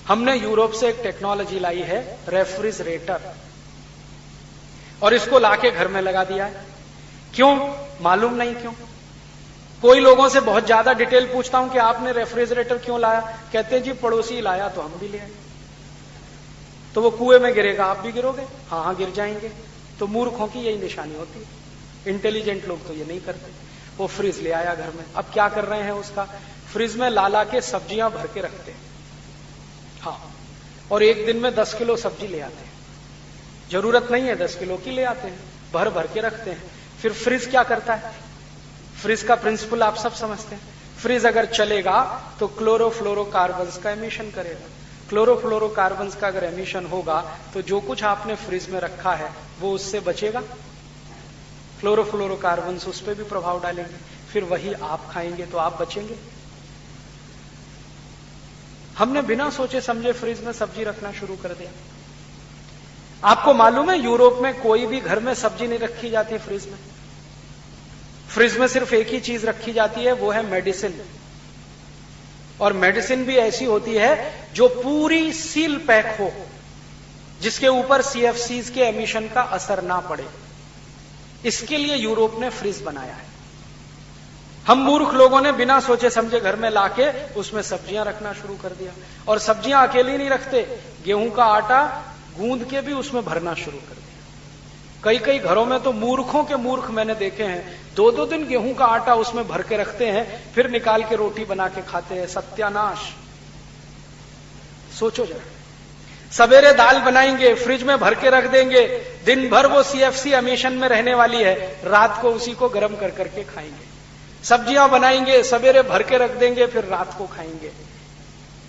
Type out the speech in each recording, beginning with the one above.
हमने यूरोप से एक टेक्नोलॉजी लाई है, रेफ्रिजरेटर, और इसको लाके घर में लगा दिया है। क्यों? मालूम नहीं क्यों। कोई लोगों से बहुत ज्यादा डिटेल पूछता हूं कि आपने रेफ्रिजरेटर क्यों लाया, कहते हैं जी पड़ोसी लाया तो हम भी ले आए। तो वो कुएं में गिरेगा, आप भी गिरोगे? हाँ हाँ गिर जाएंगे। तो मूर्खों की यही निशानी होती है। इंटेलिजेंट लोग तो ये नहीं करते। वो फ्रिज ले आया घर में। अब क्या कर रहे हैं उसका? फ्रिज में ला के सब्जियां भर के रखते हैं। हाँ, और एक दिन में 10 किलो सब्जी ले आते हैं। जरूरत नहीं है 10 किलो की, ले आते हैं, भर भर के रखते हैं। फिर फ्रिज क्या करता है? फ्रिज का प्रिंसिपल आप सब समझते हैं। फ्रिज अगर चलेगा तो क्लोरोफ्लोरोकार्बन्स का एमिशन करेगा। क्लोरोफ्लोरोकार्बन्स का अगर एमिशन होगा तो जो कुछ आपने फ्रिज में रखा है वो उससे बचेगा। क्लोरोफ्लोरोकार्बन्स उस पर भी प्रभाव डालेंगे, फिर वही आप खाएंगे तो आप बचेंगे। हमने बिना सोचे समझे फ्रिज में सब्जी रखना शुरू कर दिया। आपको मालूम है यूरोप में कोई भी घर में सब्जी नहीं रखी जाती फ्रिज में। फ्रिज में सिर्फ एक ही चीज रखी जाती है, वो है मेडिसिन। और मेडिसिन भी ऐसी होती है जो पूरी सील पैक हो, जिसके ऊपर सीएफसीज के एमिशन का असर ना पड़े। इसके लिए यूरोप ने फ्रिज बनाया है। हम मूर्ख लोगों ने बिना सोचे समझे घर में लाके उसमें सब्जियां रखना शुरू कर दिया। और सब्जियां अकेली नहीं रखते, गेहूं का आटा गूंद के भी उसमें भरना शुरू कर दिया। कई कई घरों में तो मूर्खों के मूर्ख मैंने देखे हैं, 2-2 दिन गेहूं का आटा उसमें भर के रखते हैं, फिर निकाल के रोटी बना के खाते हैं। सत्यानाश। सोचो जरा, सवेरे दाल बनाएंगे, फ्रिज में भर के रख देंगे, दिन भर वो सीएफसी एमिशन में रहने वाली है, रात को उसी को गर्म कर करके खाएंगे। सब्जियां बनाएंगे, सवेरे भर के रख देंगे, फिर रात को खाएंगे।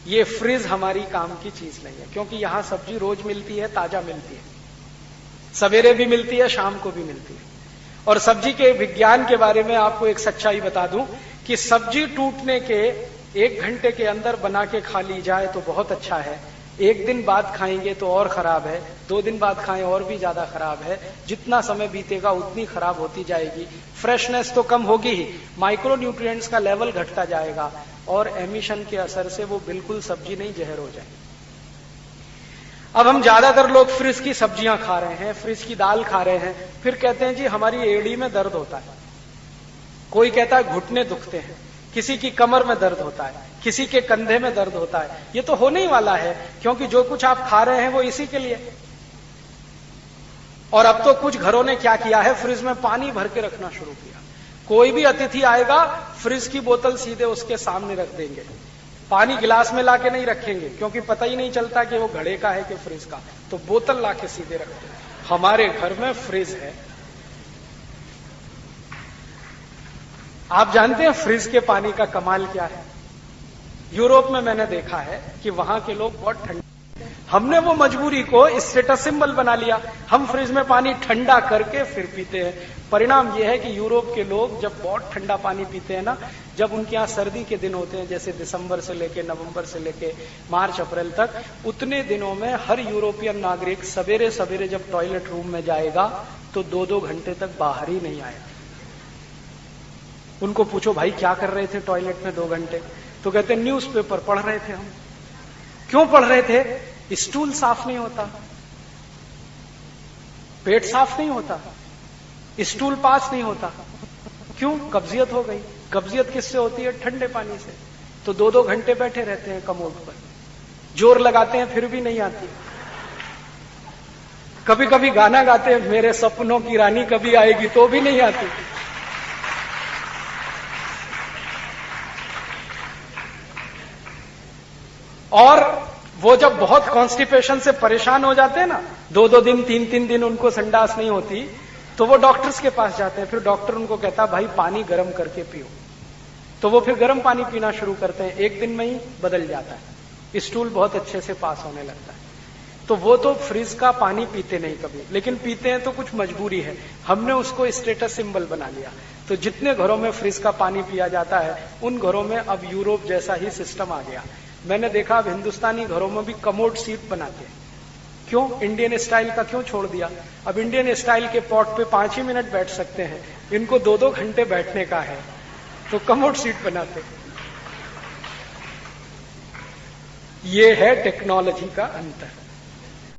ये फ्रिज हमारी काम की चीज नहीं है, क्योंकि यहां सब्जी रोज मिलती है, ताजा मिलती है, सवेरे भी मिलती है, शाम को भी मिलती है। और सब्जी के विज्ञान के बारे में आपको एक सच्चाई बता दूं कि सब्जी टूटने के 1 घंटे के अंदर बना के खा ली जाए तो बहुत अच्छा है, 1 दिन बाद खाएंगे तो और खराब है, 2 दिन बाद खाएं और भी ज्यादा खराब है। जितना समय बीतेगा उतनी खराब होती जाएगी, फ्रेशनेस तो कम होगी ही, माइक्रो न्यूट्रिएंट्स का लेवल घटता जाएगा और एमिशन के असर से वो बिल्कुल सब्जी नहीं जहर हो जाएगी। अब हम ज्यादातर लोग फ्रिज की सब्जियां खा रहे हैं, फ्रिज की दाल खा रहे हैं, फिर कहते हैं जी हमारी एड़ी में दर्द होता है, कोई कहता है घुटने दुखते हैं, किसी की कमर में दर्द होता है, किसी के कंधे में दर्द होता है। ये तो होने ही वाला है, क्योंकि जो कुछ आप खा रहे हैं वो इसी के लिए। और अब तो कुछ घरों ने क्या किया है, फ्रिज में पानी भर के रखना शुरू किया। कोई भी अतिथि आएगा, फ्रिज की बोतल सीधे उसके सामने रख देंगे, पानी गिलास में लाके नहीं रखेंगे, क्योंकि पता ही नहीं चलता कि वो घड़े का है कि फ्रिज का, तो बोतल लाके सीधे रखते हैं। हमारे घर में फ्रिज है। आप जानते हैं फ्रिज के पानी का कमाल क्या है? यूरोप में मैंने देखा है कि वहां के लोग बहुत ठंडे, हमने वो मजबूरी को स्टेटस सिंबल बना लिया। हम फ्रिज में पानी ठंडा करके फिर पीते हैं। परिणाम यह है कि यूरोप के लोग जब बहुत ठंडा पानी पीते हैं ना, जब उनके यहाँ सर्दी के दिन होते हैं, जैसे दिसंबर से लेके नवंबर से लेके मार्च अप्रैल तक, उतने दिनों में हर यूरोपियन नागरिक सवेरे सवेरे जब टॉयलेट रूम में जाएगा तो 2-2 घंटे तक बाहर ही नहीं आएगा। उनको पूछो भाई क्या कर रहे थे टॉयलेट में 2 घंटे, तो कहते न्यूज़पेपर पढ़ रहे थे हम। क्यों पढ़ रहे थे? स्टूल साफ नहीं होता, पेट साफ नहीं होता, स्टूल पास नहीं होता। क्यों? कब्जियत हो गई। कब्जियत किससे होती है? ठंडे पानी से। तो 2-2 घंटे बैठे रहते हैं कमोड पर, जोर लगाते हैं फिर भी नहीं आती। कभी कभी गाना गाते हैं, मेरे सपनों की रानी कभी आएगी, तो भी नहीं आती। और वो जब बहुत कॉन्स्टिपेशन से परेशान हो जाते हैं ना, 2-2 दिन 3-3 दिन उनको संडास नहीं होती, तो वो डॉक्टर्स के पास जाते हैं। फिर डॉक्टर उनको कहता है भाई पानी गर्म करके पियो, तो वो फिर गर्म पानी पीना शुरू करते हैं। 1 दिन में ही बदल जाता है, स्टूल बहुत अच्छे से पास होने लगता है। तो वो तो फ्रिज का पानी पीते नहीं कभी, लेकिन पीते हैं तो कुछ मजबूरी है, हमने उसको स्टेटस सिंबल बना लिया। तो जितने घरों में फ्रिज का पानी पिया जाता है, उन घरों में अब यूरोप जैसा ही सिस्टम आ गया। मैंने देखा अब हिंदुस्तानी घरों में भी कमोड सीट बनाते हैं। क्यों? इंडियन स्टाइल का क्यों छोड़ दिया? अब इंडियन स्टाइल के पॉट पे 5 ही मिनट बैठ सकते हैं, इनको 2-2 घंटे बैठने का है, तो कमोड सीट बनाते। ये है टेक्नोलॉजी का अंतर।